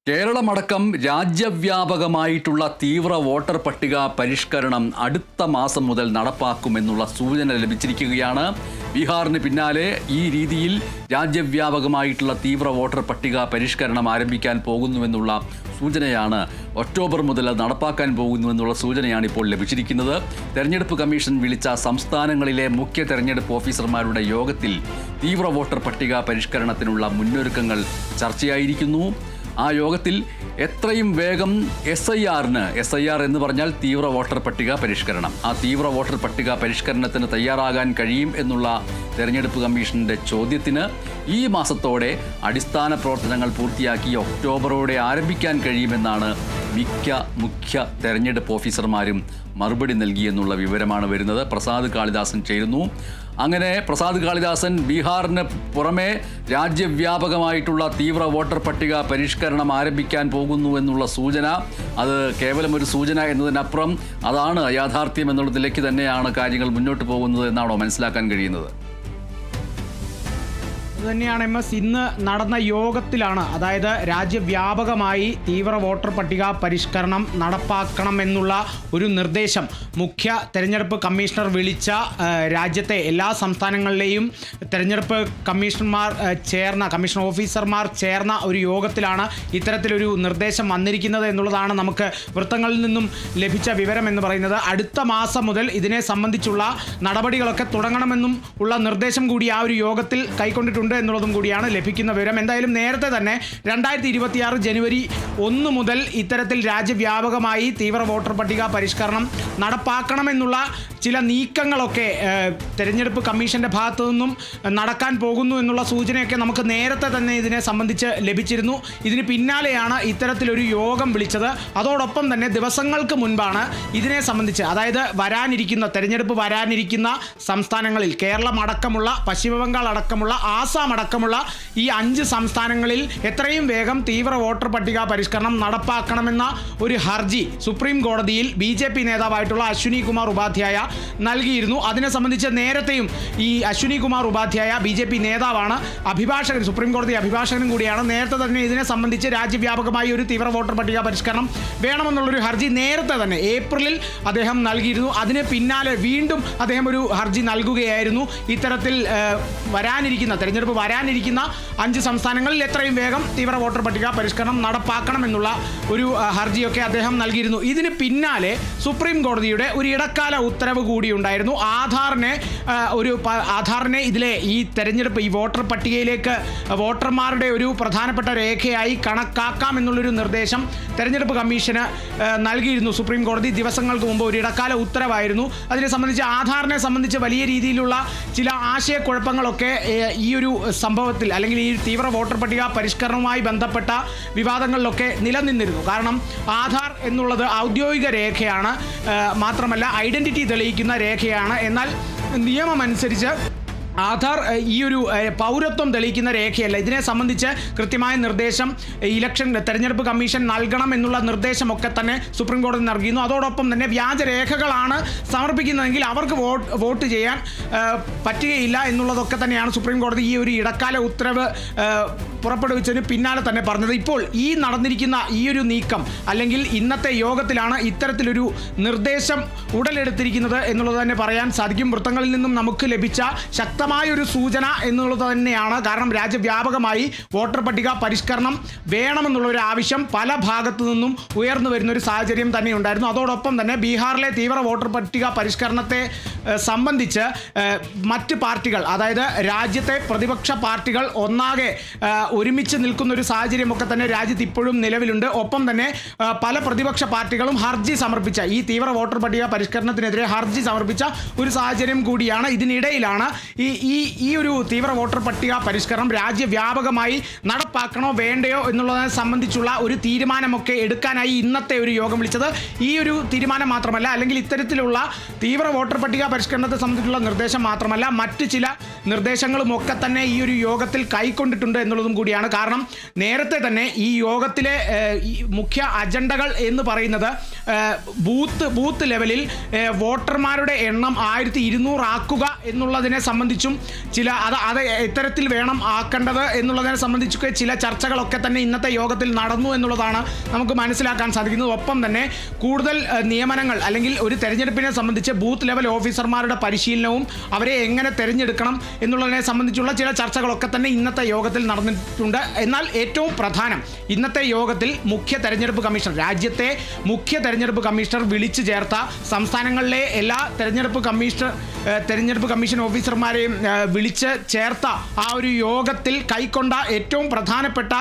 കേരളമടക്കം രാജ്യവ്യാപകമായിട്ടുള്ള തീവ്ര വോട്ടർ പട്ടിക പരിഷ്കരണം അടുത്ത മാസം മുതൽ നടപ്പാക്കുമെന്നുള്ള സൂചന ലഭിച്ചിരിക്കുകയാണ്. ബീഹാറിന് പിന്നാലെ ഈ രീതിയിൽ രാജ്യവ്യാപകമായിട്ടുള്ള തീവ്ര വോട്ടർ പട്ടിക പരിഷ്കരണം ആരംഭിക്കാൻ പോകുന്നുവെന്നുള്ള സൂചനയാണ്. ഒക്ടോബർ മുതൽ നടപ്പാക്കാൻ പോകുന്നുവെന്നുള്ള സൂചനയാണ് ഇപ്പോൾ ലഭിച്ചിരിക്കുന്നത്. തെരഞ്ഞെടുപ്പ് കമ്മീഷൻ വിളിച്ച സംസ്ഥാനങ്ങളിലെ മുഖ്യ തെരഞ്ഞെടുപ്പ് ഓഫീസർമാരുടെ യോഗത്തിൽ തീവ്ര വോട്ടർ പട്ടിക പരിഷ്കരണത്തിനുള്ള മുന്നൊരുക്കങ്ങൾ ചർച്ചയായിരിക്കുന്നു. ആ യോഗത്തിൽ എത്രയും വേഗം SIR എന്ന് പറഞ്ഞാൽ തീവ്ര വോട്ടർ പട്ടിക പരിഷ്കരണം, ആ തീവ്ര വോട്ടർ പട്ടിക പരിഷ്കരണത്തിന് തയ്യാറാകാൻ കഴിയും എന്നുള്ള തെരഞ്ഞെടുപ്പ് കമ്മീഷന്റെ ചോദ്യത്തിന് ഈ മാസത്തോടെ അടിസ്ഥാന പ്രവർത്തനങ്ങൾ പൂർത്തിയാക്കി ഒക്ടോബറോടെ ആരംഭിക്കാൻ കഴിയുമെന്നാണ് മുഖ്യ തെരഞ്ഞെടുപ്പ് ഓഫീസർമാരും മറുപടി നൽകിയെന്നുള്ള വിവരമാണ് വരുന്നത്. പ്രസാദ് കാളിദാസൻ ചേരുന്നു. അങ്ങനെ പ്രസാദ് കാളിദാസൻ, ബീഹാറിന് പുറമെ രാജ്യവ്യാപകമായിട്ടുള്ള തീവ്ര വോട്ടർ പട്ടിക പരിഷ്കരണം ആരംഭിക്കാൻ പോകുന്നു എന്നുള്ള സൂചന, അത് കേവലം ഒരു സൂചന എന്നതിനപ്പുറം അതാണ് യാഥാർത്ഥ്യം എന്നുള്ളതിലേക്ക് തന്നെയാണ് കാര്യങ്ങൾ മുന്നോട്ട് പോകുന്നത് എന്നാണോ മനസ്സിലാക്കാൻ കഴിയുന്നത്? തന്നെയാണ് MS ഇന്ന് നടന്ന യോഗത്തിലാണ്, അതായത് രാജ്യവ്യാപകമായി തീവ്ര വോട്ടർ പട്ടിക പരിഷ്കരണം നടപ്പാക്കണം എന്നുള്ള ഒരു നിർദ്ദേശം മുഖ്യ തെരഞ്ഞെടുപ്പ് കമ്മീഷണർ വിളിച്ച രാജ്യത്തെ എല്ലാ സംസ്ഥാനങ്ങളിലെയും തെരഞ്ഞെടുപ്പ് കമ്മീഷൻ ഓഫീസർമാർ ചേർന്ന ഒരു യോഗത്തിലാണ് ഇത്തരത്തിലൊരു നിർദ്ദേശം വന്നിരിക്കുന്നത് എന്നുള്ളതാണ് നമുക്ക് വൃത്തങ്ങളിൽ നിന്നും ലഭിച്ച വിവരം എന്ന് പറയുന്നത്. അടുത്ത മാസം മുതൽ ഇതിനെ സംബന്ധിച്ചുള്ള നടപടികളൊക്കെ തുടങ്ങണമെന്നും ഉള്ള നിർദ്ദേശം കൂടി ആ ഒരു യോഗത്തിൽ കൈക്കൊണ്ടിട്ടുണ്ട് എന്നുള്ളതും കൂടിയാണ് ലഭിക്കുന്ന വിവരം. എന്തായാലും നേരത്തെ തന്നെ 2026 ജനുവരി 1 മുതൽ ഇത്തരത്തിൽ രാജ്യവ്യാപകമായി തീവ്ര വോട്ടർ പട്ടിക പരിഷ്കരണം നടപ്പാക്കണമെന്നുള്ള ചില നീക്കങ്ങളൊക്കെ തെരഞ്ഞെടുപ്പ് കമ്മീഷന്റെ ഭാഗത്തു നിന്നും നടക്കാൻ പോകുന്നു എന്നുള്ള സൂചനയൊക്കെ നമുക്ക് നേരത്തെ തന്നെ ഇതിനെ സംബന്ധിച്ച് ലഭിച്ചിരുന്നു. ഇതിന് പിന്നാലെയാണ് ഇത്തരത്തിലൊരു യോഗം വിളിച്ചത്. അതോടൊപ്പം തന്നെ ദിവസങ്ങൾക്ക് മുൻപാണ് ഇതിനെ സംബന്ധിച്ച്, അതായത് തെരഞ്ഞെടുപ്പ് വരാനിരിക്കുന്ന സംസ്ഥാനങ്ങളിൽ കേരളം അടക്കമുള്ള, പശ്ചിമ ബംഗാൾ അടക്കമുള്ള, ആസാം അടക്കമുള്ള ഈ 5 സംസ്ഥാനങ്ങളിൽ എത്രയും വേഗം തീവ്ര വോട്ടർ പട്ടിക പരിഷ്കരണം നടപ്പാക്കണമെന്ന ഒരു ഹർജി സുപ്രീം കോടതിയിൽ BJP നേതാവായിട്ടുള്ള അശ്വിനി കുമാർ ഉപാധ്യായ നൽകിയിരുന്നു. അതിനെ സംബന്ധിച്ച് നേരത്തെയും ഈ അശ്വിനി കുമാർ ഉപാധ്യായ BJP നേതാവാണ്, അഭിഭാഷകൻ, സുപ്രീം കോടതി അഭിഭാഷകനും കൂടിയാണ്. നേരത്തെ തന്നെ ഇതിനെ സംബന്ധിച്ച് രാജ്യവ്യാപകമായി ഒരു തീവ്ര വോട്ടർ പട്ടിക പരിഷ്കരണം വേണമെന്നുള്ളൊരു ഹർജി നേരത്തെ തന്നെ ഏപ്രിലിൽ അദ്ദേഹം നൽകിയിരുന്നു. അതിന് പിന്നാലെ വീണ്ടും അദ്ദേഹം ഒരു ഹർജി നൽകുകയായിരുന്നു. ഇത്തരത്തിൽ തെരഞ്ഞെടുപ്പ് വരാനിരിക്കുന്ന 5 സംസ്ഥാനങ്ങളിൽ എത്രയും വേഗം തീവ്ര വോട്ടർ പട്ടിക പരിഷ്കരണം നടപ്പാക്കണമെന്നുള്ള ഒരു ഹർജിയൊക്കെ അദ്ദേഹം നൽകിയിരുന്നു. ഇതിന് പിന്നാലെ സുപ്രീം കോടതിയുടെ ഒരു ഇടക്കാല ഉത്തരവ് കൂടി ഉണ്ടായിരുന്നു. ആധാറിനെ ഇതിലെ ഈ തെരഞ്ഞെടുപ്പ്, ഈ വോട്ടർ പട്ടികയിലേക്ക് വോട്ടർമാരുടെ ഒരു പ്രധാനപ്പെട്ട രേഖയായി കണക്കാക്കാം എന്നുള്ളൊരു നിർദ്ദേശം തെരഞ്ഞെടുപ്പ് കമ്മീഷന് നൽകിയിരുന്നു സുപ്രീം കോടതി ദിവസങ്ങൾക്ക് മുമ്പ്. ഒരു ഇടക്കാല ഉത്തരവായിരുന്നു. അതിനെ സംബന്ധിച്ച് ആധാറിനെ സംബന്ധിച്ച് വലിയ രീതിയിലുള്ള ചില ആശയക്കുഴപ്പങ്ങളൊക്കെ ഈ ഒരു സംഭവത്തിൽ, അല്ലെങ്കിൽ ഈ തീവ്ര വോട്ടർ പട്ടിക പരിഷ്കരണവുമായി ബന്ധപ്പെട്ട വിവാദങ്ങളിലൊക്കെ നിലനിന്നിരുന്നു. കാരണം ആധാർ എന്നുള്ളത് ഔദ്യോഗിക രേഖയാണ്, മാത്രമല്ല ഐഡന്റിറ്റി തെളിയിക്കുന്ന രേഖയാണ്. എന്നാൽ നിയമമനുസരിച്ച് ആധാർ ഈ ഒരു പൗരത്വം തെളിയിക്കുന്ന രേഖയല്ല. ഇതിനെ സംബന്ധിച്ച് കൃത്യമായ നിർദ്ദേശം തെരഞ്ഞെടുപ്പ് കമ്മീഷൻ നൽകണം എന്നുള്ള നിർദ്ദേശമൊക്കെ തന്നെ സുപ്രീം കോടതി നൽകിയിരുന്നു. അതോടൊപ്പം തന്നെ വ്യാജരേഖകളാണ് സമർപ്പിക്കുന്നതെങ്കിൽ അവർക്ക് വോട്ട് ചെയ്യാൻ പറ്റുകയില്ല എന്നുള്ളതൊക്കെ തന്നെയാണ് സുപ്രീം കോടതി ഈ ഒരു ഇടക്കാല ഉത്തരവ് പുറപ്പെടുവിച്ചതിന് പിന്നാലെ തന്നെ പറഞ്ഞത്. ഇപ്പോൾ ഈ നടന്നിരിക്കുന്ന ഈ ഒരു നീക്കം, അല്ലെങ്കിൽ ഇന്നത്തെ യോഗത്തിലാണ് ഇത്തരത്തിലൊരു നിർദ്ദേശം ഉടലെടുത്തിരിക്കുന്നത് എന്നുള്ളത് തന്നെ പറയാൻ സാധിക്കും. വൃത്തങ്ങളിൽ നിന്നും നമുക്ക് ലഭിച്ച ശക്തമായൊരു സൂചന എന്നുള്ളത് തന്നെയാണ്. കാരണം രാജ്യവ്യാപകമായി വോട്ടർ പട്ടിക പരിഷ്കരണം വേണമെന്നുള്ളൊരു ആവശ്യം പല ഭാഗത്തു നിന്നും ഉയർന്നു വരുന്നൊരു സാഹചര്യം തന്നെ ഉണ്ടായിരുന്നു. അതോടൊപ്പം തന്നെ ബീഹാറിലെ തീവ്ര വോട്ടർ പട്ടിക പരിഷ്കരണത്തെ സംബന്ധിച്ച് മറ്റ് പാർട്ടികൾ, അതായത് രാജ്യത്തെ പ്രതിപക്ഷ പാർട്ടികൾ ഒന്നാകെ ഒരുമിച്ച് നിൽക്കുന്ന ഒരു സാഹചര്യമൊക്കെ തന്നെ രാജ്യത്ത് ഇപ്പോഴും നിലവിലുണ്ട്. ഒപ്പം തന്നെ പല പ്രതിപക്ഷ പാർട്ടികളും ഹർജി സമർപ്പിച്ച, ഈ തീവ്ര വോട്ടർ പട്ടിക പരിഷ്കരണത്തിനെതിരെ ഹർജി സമർപ്പിച്ച ഒരു സാഹചര്യം കൂടിയാണ്. ഇതിനിടയിലാണ് ഈ ഒരു തീവ്ര വോട്ടർ പട്ടിക പരിഷ്കരണം രാജ്യവ്യാപകമായി നടപ്പാക്കണോ വേണ്ടയോ എന്നുള്ളതിനെ സംബന്ധിച്ചുള്ള ഒരു തീരുമാനമൊക്കെ എടുക്കാനായി ഇന്നത്തെ ഒരു യോഗം വിളിച്ചത്. ഈ ഒരു തീരുമാനം മാത്രമല്ല, അല്ലെങ്കിൽ ഇത്തരത്തിലുള്ള തീവ്ര വോട്ടർ പട്ടിക പരിഷ്കരണത്തെ സംബന്ധിച്ചുള്ള നിർദ്ദേശം മാത്രമല്ല, മറ്റ് ചില നിർദ്ദേശങ്ങളും ഒക്കെ തന്നെ ഈ ഒരു യോഗത്തിൽ കൈക്കൊണ്ടിട്ടുണ്ട് എന്നുള്ളതും കൂടിയാണ്. കാരണം നേരത്തെ തന്നെ ഈ യോഗത്തിലെ മുഖ്യ അജണ്ടകൾ എന്ന് പറയുന്നത് ബൂത്ത് ലെവലിൽ വോട്ടർമാരുടെ എണ്ണം 1200 ആക്കുക എന്നുള്ളതിനെ സംബന്ധിച്ച് സംബന്ധിച്ചും അത് ഇത്തരത്തിൽ വേണം ആക്കേണ്ടത് എന്നുള്ളതിനെ സംബന്ധിച്ചൊക്കെ ചില ചർച്ചകളൊക്കെ തന്നെ ഇന്നത്തെ യോഗത്തിൽ നടന്നു എന്നുള്ളതാണ് നമുക്ക് മനസ്സിലാക്കാൻ സാധിക്കുന്നത്. ഒപ്പം തന്നെ കൂടുതൽ നിയമനങ്ങൾ അല്ലെങ്കിൽ ഒരു തെരഞ്ഞെടുപ്പിനെ സംബന്ധിച്ച് ബൂത്ത് ലെവൽ ഓഫീസർമാരുടെ പരിശീലനവും അവരെ എങ്ങനെ തെരഞ്ഞെടുക്കണം എന്നുള്ളതിനെ സംബന്ധിച്ചുള്ള ചില ചർച്ചകളൊക്കെ തന്നെ ഇന്നത്തെ യോഗത്തിൽ നടന്നിട്ടുണ്ട്. എന്നാൽ ഏറ്റവും പ്രധാനം ഇന്നത്തെ യോഗത്തിൽ മുഖ്യ തെരഞ്ഞെടുപ്പ് കമ്മീഷണർ, രാജ്യത്തെ മുഖ്യ തെരഞ്ഞെടുപ്പ് കമ്മീഷണർ വിളിച്ചു ചേർത്ത സംസ്ഥാനങ്ങളിലെ എല്ലാ തെരഞ്ഞെടുപ്പ് കമ്മീഷൻ ഓഫീസർമാരെയും വിളിച്ച് ചേർത്ത ആ ഒരു യോഗത്തിൽ കൈക്കൊണ്ട ഏറ്റവും പ്രധാനപ്പെട്ട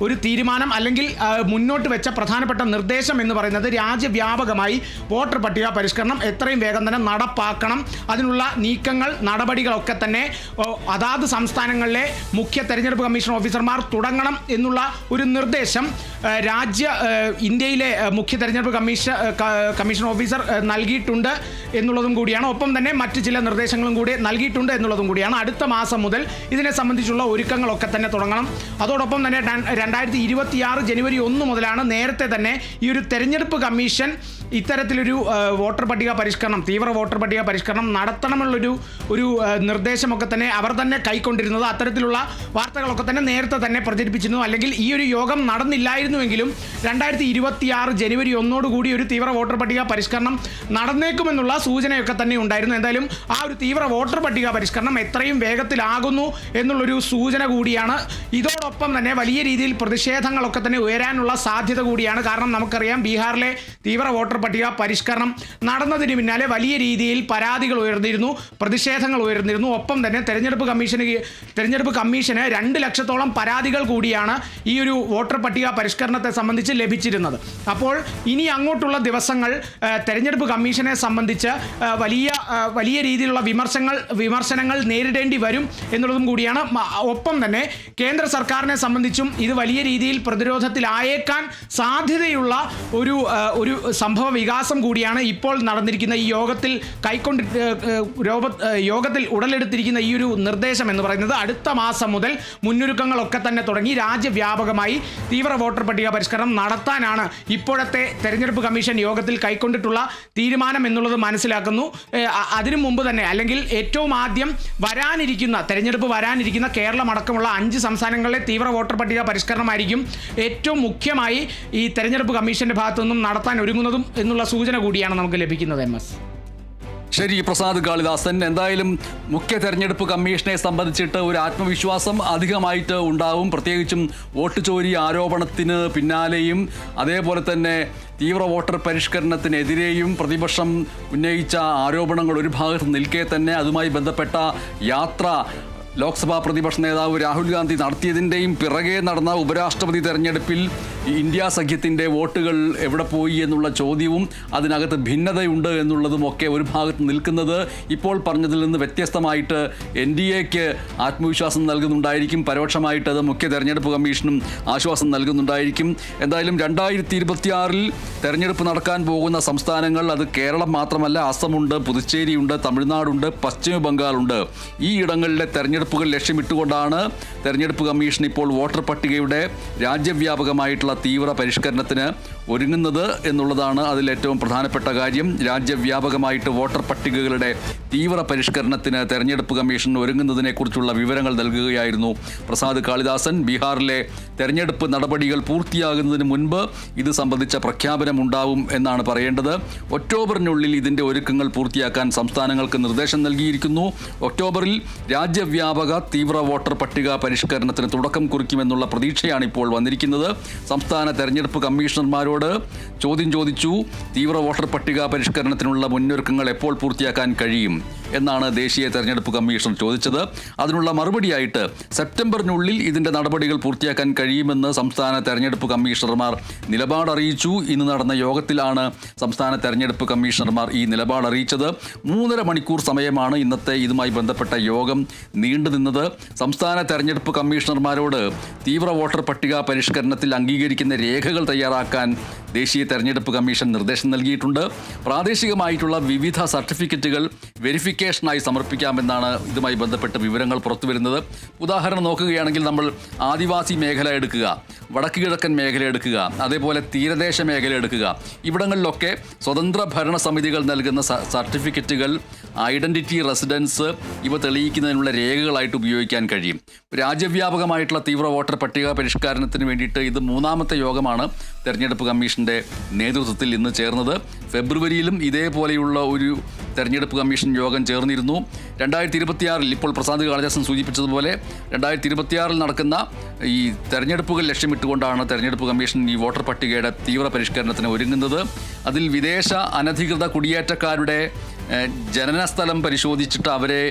ഒരു തീരുമാനം അല്ലെങ്കിൽ മുന്നോട്ട് വെച്ച പ്രധാനപ്പെട്ട നിർദ്ദേശം എന്ന് പറയുന്നത് രാജ്യവ്യാപകമായി വോട്ടർ പട്ടിക പരിഷ്കരണം എത്രയും വേഗം തന്നെ നടപ്പാക്കണം. അതിനുള്ള നീക്കങ്ങൾ, നടപടികളൊക്കെ തന്നെ അതാത് സംസ്ഥാനങ്ങളിലെ മുഖ്യ തെരഞ്ഞെടുപ്പ് കമ്മീഷൻ ഓഫീസർമാർ തുടങ്ങണം എന്നുള്ള ഒരു നിർദ്ദേശം ഇന്ത്യയിലെ മുഖ്യ തെരഞ്ഞെടുപ്പ് കമ്മീഷൻ ഓഫീസർ നൽകിയിട്ടുണ്ട് എന്നുള്ളതും കൂടിയാണ്. ഒപ്പം തന്നെ മറ്റ് ചില നിർദ്ദേശങ്ങളും കൂടി നൽകിയിട്ടുണ്ട് എന്നുള്ളതും കൂടിയാണ്. അടുത്ത മാസം മുതൽ ഇതിനെ സംബന്ധിച്ചുള്ള ഒരുക്കങ്ങളൊക്കെ തന്നെ തുടങ്ങണം. അതോടൊപ്പം തന്നെ 2026 ജനുവരി 1 മുതലാണ് നേരത്തെ തന്നെ ഈ ഒരു തെരഞ്ഞെടുപ്പ് കമ്മീഷൻ ഇത്തരത്തിലൊരു വോട്ടർ പട്ടിക പരിഷ്കരണം, തീവ്ര വോട്ടർ പട്ടിക പരിഷ്കരണം നടത്തണമെന്നുള്ളൊരു നിർദ്ദേശമൊക്കെ തന്നെ അവർ തന്നെ കൈക്കൊണ്ടിരുന്നത്. അത്തരത്തിലുള്ള വാർത്തകളൊക്കെ തന്നെ നേരത്തെ തന്നെ പ്രചരിപ്പിച്ചിരുന്നു. അല്ലെങ്കിൽ ഈ ഒരു യോഗം നടന്നില്ലായിരുന്നുവെങ്കിലും 2026 ജനുവരി 1 ഒരു തീവ്ര വോട്ടർ പട്ടിക പരിഷ്കരണം നടന്നേക്കുമെന്നുള്ള സൂചനയൊക്കെ തന്നെ ഉണ്ടായിരുന്നു. എന്തായാലും ആ ഒരു തീവ്ര വോട്ടർ പട്ടിക പരിഷ്കരണം എത്രയും വേഗത്തിലാകുന്നു എന്നുള്ളൊരു സൂചന കൂടിയാണ്. ഇതോടൊപ്പം തന്നെ വലിയ രീതിയിൽ പ്രതിഷേധങ്ങളൊക്കെ തന്നെ ഉയരാനുള്ള സാധ്യത കൂടിയാണ്. കാരണം നമുക്കറിയാം ബീഹാറിലെ തീവ്ര വോട്ടർ പട്ടിക പരിഷ്കരണം നടന്നതിന് പിന്നാലെ വലിയ രീതിയിൽ പരാതികൾ ഉയർന്നിരുന്നു, പ്രതിഷേധങ്ങൾ ഉയർന്നിരുന്നു. ഒപ്പം തന്നെ തെരഞ്ഞെടുപ്പ് കമ്മീഷന് 2 ലക്ഷത്തോളം പരാതികൾ കൂടിയാണ് ഈ ഒരു വോട്ടർ പട്ടിക പരിഷ്കരണത്തെ സംബന്ധിച്ച് ലഭിച്ചിരുന്നത്. അപ്പോൾ ഇനി അങ്ങോട്ടുള്ള ദിവസങ്ങൾ തെരഞ്ഞെടുപ്പ് കമ്മീഷനെ സംബന്ധിച്ച് വലിയ രീതിയിലുള്ള വിമർശനങ്ങൾ നേരിടേണ്ടി വരും എന്നുള്ളതും കൂടിയാണ്. ഒപ്പം തന്നെ കേന്ദ്ര സർക്കാരിനെ സംബന്ധിച്ചും ഇത് വലിയ രീതിയിൽ പ്രതിരോധത്തിലായേക്കാൻ സാധ്യതയുള്ള ഒരു സംഭവ വികാസം കൂടിയാണ് ഇപ്പോൾ നടന്നിരിക്കുന്ന ഈ യോഗത്തിൽ ഉടലെടുത്തിരിക്കുന്ന ഈ ഒരു നിർദ്ദേശം എന്ന് പറയുന്നത്. അടുത്ത മാസം മുതൽ മുന്നൊരുക്കങ്ങളൊക്കെ തന്നെ തുടങ്ങി രാജ്യവ്യാപകമായി തീവ്ര വോട്ടർ പട്ടിക പരിഷ്കരണം നടത്താനാണ് ഇപ്പോഴത്തെ തെരഞ്ഞെടുപ്പ് കമ്മീഷൻ യോഗത്തിൽ കൈക്കൊണ്ടിട്ടുള്ള തീരുമാനം എന്നുള്ളത് മനസ്സിലാക്കുന്നു. അതിനു മുമ്പ് തന്നെ അല്ലെങ്കിൽ ഏറ്റവും ആദ്യം തെരഞ്ഞെടുപ്പ് വരാനിരിക്കുന്ന കേരളം അടക്കമുള്ള 5 സംസ്ഥാനങ്ങളിലെ തീവ്ര വോട്ടർ പട്ടിക പരിഷ്കരണമായിരിക്കും ഏറ്റവും മുഖ്യമായി ഈ തെരഞ്ഞെടുപ്പ് കമ്മീഷന്റെ ഭാഗത്തു നിന്നും നടത്താൻ ഒരുങ്ങുന്നതും എന്നുള്ള സൂചന കൂടിയാണ് നമുക്ക് ലഭിക്കുന്നത്. MS ശരി, പ്രസാദ് കാളിദാസൻ. എന്തായാലും മുഖ്യ തെരഞ്ഞെടുപ്പ് കമ്മീഷനെ സംബന്ധിച്ചിട്ട് ഒരു ആത്മവിശ്വാസം അധികമായിട്ട് ഉണ്ടാവും. പ്രത്യേകിച്ചും വോട്ട് ചോരി ആരോപണത്തിന് പിന്നാലെയും അതേപോലെ തന്നെ തീവ്ര വോട്ടർ പരിഷ്കരണത്തിനെതിരെയും പ്രതിപക്ഷം ഉന്നയിച്ച ആരോപണങ്ങൾ ഒരു ഭാഗത്ത് നിൽക്കെ തന്നെ അതുമായി ബന്ധപ്പെട്ട യാത്ര ലോക്സഭാ പ്രതിപക്ഷ നേതാവ് രാഹുൽ ഗാന്ധി നടത്തിയതിൻ്റെയും പിറകെ നടന്ന ഉപരാഷ്ട്രപതി തെരഞ്ഞെടുപ്പിൽ ഇന്ത്യ സഖ്യത്തിൻ്റെ വോട്ടുകൾ എവിടെ പോയി എന്നുള്ള ചോദ്യവും അതിനകത്ത് ഭിന്നതയുണ്ട് എന്നുള്ളതും ഒക്കെ ഒരു ഭാഗത്ത് നിൽക്കുന്നത് ഇപ്പോൾ പറഞ്ഞതിൽ നിന്ന് വ്യത്യസ്തമായിട്ട് NDAക്ക് ആത്മവിശ്വാസം നൽകുന്നുണ്ടായിരിക്കും. പരോക്ഷമായിട്ട് അത് മുഖ്യ തെരഞ്ഞെടുപ്പ് കമ്മീഷനും ആശ്വാസം നൽകുന്നുണ്ടായിരിക്കും. എന്തായാലും 2026 തെരഞ്ഞെടുപ്പ് നടക്കാൻ പോകുന്ന സംസ്ഥാനങ്ങൾ അത് കേരളം മാത്രമല്ല, അസമുണ്ട്, പുതുച്ചേരിയുണ്ട്, തമിഴ്നാടുണ്ട്, പശ്ചിമ ബംഗാളുണ്ട്. ഈ ഇടങ്ങളിലെ തെരഞ്ഞെടുപ്പുകൾ ലക്ഷ്യമിട്ടുകൊണ്ടാണ് തെരഞ്ഞെടുപ്പ് കമ്മീഷൻ ഇപ്പോൾ വോട്ടർ പട്ടികയുടെ രാജ്യവ്യാപകമായിട്ടുള്ള തീവ്ര പരിഷ്കരണത്തിന് ഒരുങ്ങുന്നത് എന്നുള്ളതാണ് അതിലേറ്റവും പ്രധാനപ്പെട്ട കാര്യം. രാജ്യവ്യാപകമായിട്ട് വോട്ടർ പട്ടികകളുടെ തീവ്ര പരിഷ്കരണത്തിന് തെരഞ്ഞെടുപ്പ് കമ്മീഷൻ ഒരുങ്ങുന്നതിനെക്കുറിച്ചുള്ള വിവരങ്ങൾ നൽകുകയായിരുന്നു പ്രസാദ് കാളിദാസൻ. ബീഹാറിലെ തെരഞ്ഞെടുപ്പ് നടപടികൾ പൂർത്തിയാകുന്നതിന് മുൻപ് ഇത് സംബന്ധിച്ച പ്രഖ്യാപനമുണ്ടാവും എന്നാണ് പറയേണ്ടത്. ഒക്ടോബറിനുള്ളിൽ ഇതിൻ്റെ ഒരുക്കങ്ങൾ പൂർത്തിയാക്കാൻ സംസ്ഥാനങ്ങൾക്ക് നിർദ്ദേശം നൽകിയിരിക്കുന്നു. ഒക്ടോബറിൽ രാജ്യവ്യാപക തീവ്ര വോട്ടർ പട്ടിക പരിഷ്കരണത്തിന് തുടക്കം കുറിക്കുമെന്നുള്ള പ്രതീക്ഷയാണ് ഇപ്പോൾ വന്നിരിക്കുന്നത്. സംസ്ഥാന തെരഞ്ഞെടുപ്പ് കമ്മീഷണർമാരോട് ചോദ്യം ചോദിച്ചു. തീവ്ര വോട്ടർ പട്ടിക പരിഷ്കരണത്തിനുള്ള മുന്നൊരുക്കങ്ങൾ എപ്പോൾ പൂർത്തിയാക്കാൻ കഴിയും എന്നാണ് ദേശീയ തെരഞ്ഞെടുപ്പ് കമ്മീഷൻ ചോദിച്ചത്. അതിനുള്ള മറുപടിയായിട്ട് സെപ്റ്റംബറിനുള്ളിൽ ഇതിൻ്റെ നടപടികൾ പൂർത്തിയാക്കാൻ കഴിയുമെന്ന് സംസ്ഥാന തെരഞ്ഞെടുപ്പ് കമ്മീഷണർമാർ നിലപാടറിയിച്ചു. ഇന്ന് നടന്ന യോഗത്തിലാണ് സംസ്ഥാന തെരഞ്ഞെടുപ്പ് കമ്മീഷണർമാർ ഈ നിലപാടറിയിച്ചത്. 3.5 മണിക്കൂർ സമയമാണ് ഇന്നത്തെ ഇതുമായി ബന്ധപ്പെട്ട യോഗം നീണ്ടുനിന്നത്. സംസ്ഥാന തെരഞ്ഞെടുപ്പ് കമ്മീഷണർമാരോട് തീവ്ര വോട്ടർ പട്ടിക പരിഷ്കരണത്തിൽ അംഗീകരിക്കുന്ന രേഖകൾ തയ്യാറാക്കാൻ ദേശീയ തെരഞ്ഞെടുപ്പ് കമ്മീഷൻ നിർദ്ദേശം നൽകിയിട്ടുണ്ട്. പ്രാദേശികമായിട്ടുള്ള വിവിധ സർട്ടിഫിക്കറ്റുകൾ വെരിഫിക്കേഷനായി സമർപ്പിക്കാമെന്നാണ് ഇതുമായി ബന്ധപ്പെട്ട് വിവരങ്ങൾ പുറത്തുവരുന്നത്. ഉദാഹരണം നോക്കുകയാണെങ്കിൽ നമ്മൾ ആദിവാസി മേഖല എടുക്കുക, വടക്ക് കിഴക്കൻ മേഖല എടുക്കുക, അതേപോലെ തീരദേശ മേഖല എടുക്കുക. ഇവിടങ്ങളിലൊക്കെ സ്വതന്ത്ര ഭരണ സമിതികൾ നൽകുന്ന സർട്ടിഫിക്കറ്റുകൾ ഐഡന്റിറ്റി, റെസിഡൻസ് ഇവ തെളിയിക്കുന്നതിനുള്ള രേഖകളായിട്ട് ഉപയോഗിക്കാൻ കഴിയും. രാജ്യവ്യാപകമായിട്ടുള്ള തീവ്ര വോട്ടർ പട്ടിക പരിഷ്കരണത്തിന് വേണ്ടിയിട്ട് ഇത് 3ാമത്തെ യോഗമാണ് തെരഞ്ഞെടുപ്പ് കമ്മീഷന്റെ നേതൃത്വത്തിൽ ഇന്ന് ചേർന്നത്. ഫെബ്രുവരിയിലും ഇതേപോലെയുള്ള ഒരു തെരഞ്ഞെടുപ്പ് കമ്മീഷൻ യോഗം ചേർന്നിരുന്നു. 2026 ഇപ്പോൾ പ്രസാദ് കാളിദാസൻ സൂചിപ്പിച്ചതുപോലെ 2026 നടക്കുന്ന ഈ തെരഞ്ഞെടുപ്പുകൾ ലക്ഷ്യമിട്ടുകൊണ്ടാണ് തെരഞ്ഞെടുപ്പ് കമ്മീഷൻ ഈ വോട്ടർ പട്ടികയുടെ തീവ്ര പരിഷ്കരണത്തിന് ഒരുങ്ങുന്നത്. അതിൽ വിദേശ അനധികൃത കുടിയേറ്റക്കാരുടെ ജനനസ്ഥലം പരിശോധിച്ചിട്ട് അവരെ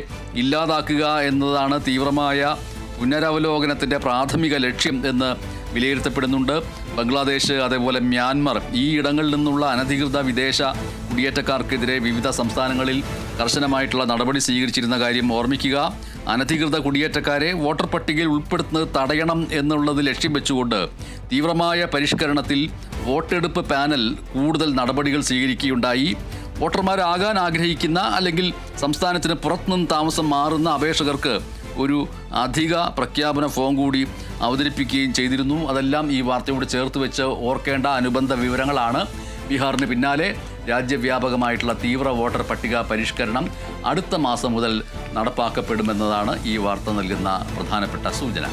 ഇല്ലാതാക്കുക എന്നതാണ് തീവ്രമായ പുനരവലോകനത്തിൻ്റെ പ്രാഥമിക ലക്ഷ്യം എന്ന് വിലയിരുത്തപ്പെടുന്നുണ്ട്. ബംഗ്ലാദേശ്, അതേപോലെ മ്യാൻമർ, ഈ ഇടങ്ങളിൽ നിന്നുള്ള അനധികൃത വിദേശ കുടിയേറ്റക്കാർക്കെതിരെ വിവിധ സംസ്ഥാനങ്ങളിൽ കർശനമായിട്ടുള്ള നടപടി സ്വീകരിച്ചിരുന്ന കാര്യം ഓർമ്മിക്കുക. അനധികൃത കുടിയേറ്റക്കാരെ വോട്ടർ പട്ടികയിൽ ഉൾപ്പെടുത്തുന്നത് തടയണം എന്നുള്ളത് ലക്ഷ്യം വെച്ചുകൊണ്ട് തീവ്രമായ പരിഷ്കരണത്തിൽ വോട്ടെടുപ്പ് പാനൽ കൂടുതൽ നടപടികൾ സ്വീകരിക്കുകയുണ്ടായി. വോട്ടർമാരാകാൻ ആഗ്രഹിക്കുന്ന അല്ലെങ്കിൽ സംസ്ഥാനത്തിന് പുറത്തുനിന്ന് താമസം മാറുന്ന അപേക്ഷകർക്ക് ഒരു അധിക പ്രഖ്യാപന ഫോം കൂടി അവതരിപ്പിക്കുകയും ചെയ്തിരുന്നു. അതെല്ലാം ഈ വാർത്തയോട് ചേർത്ത് വെച്ച് ഓർക്കേണ്ട അനുബന്ധ വിവരങ്ങളാണ്. ബീഹാറിന് പിന്നാലെ രാജ്യവ്യാപകമായിട്ടുള്ള തീവ്ര വോട്ടർ പട്ടിക പരിഷ്കരണം അടുത്ത മാസം മുതൽ നടപ്പാക്കപ്പെടുമെന്നതാണ് ഈ വാർത്ത നൽകുന്ന പ്രധാനപ്പെട്ട സൂചന.